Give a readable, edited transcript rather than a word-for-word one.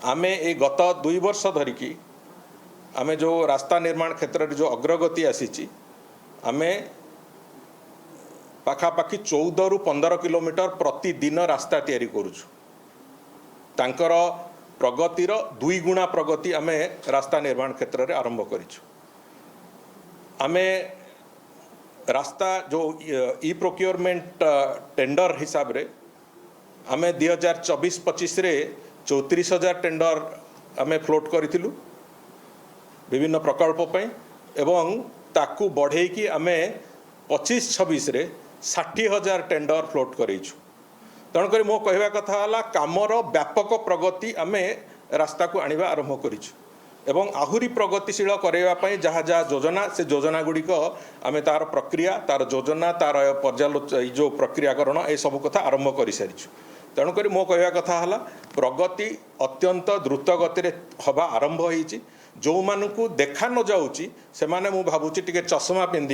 आमे ए गत 2 वर्ष धरिकी आमे जो रास्ता निर्माण क्षेत्र में जो अग्रगति आसी आमे पाखापाखि 14 रु 15 किलोमीटर प्रतिदिन रास्ता तैयारी करुछु। तांकर प्रगतिर 2 गुणा प्रगति आमे रास्ता निर्माण क्षेत्र में आरंभ करिछु। आमे रास्ता जो ई प्रोक्योरमेंट टेंडर हिसाब रे आमे 2024-25 रे 34,000 टेंडर आमे फ्लोट करिथिलु विभिन्न प्रकल्प पई एवं ताकू बढ़े कि आमे 25-26 रे 60,000 टेंडर फ्लोट करिछु। तेणुक मो कहवा कथा हला कामर व्यापक प्रगति आमे रास्ता को आनिबा आरंभ करिछु एवं आहुरी प्रगतिशील करैबा पई जहाँ जहाँ योजना से योजना गुड़िक आमे तार प्रक्रिया तार योजना तार पर्यालोचना जो प्रक्रियाकरण ए सब कथा आरंभ कर सारिछु। तेणुक मो कहवा कथा हला प्रगति अत्यंत द्रुत गति रे हवा आरंभ होईछि। जो मानकु देखा न जाउछि से माने मु भाबुछि टिके चश्मा पिंधि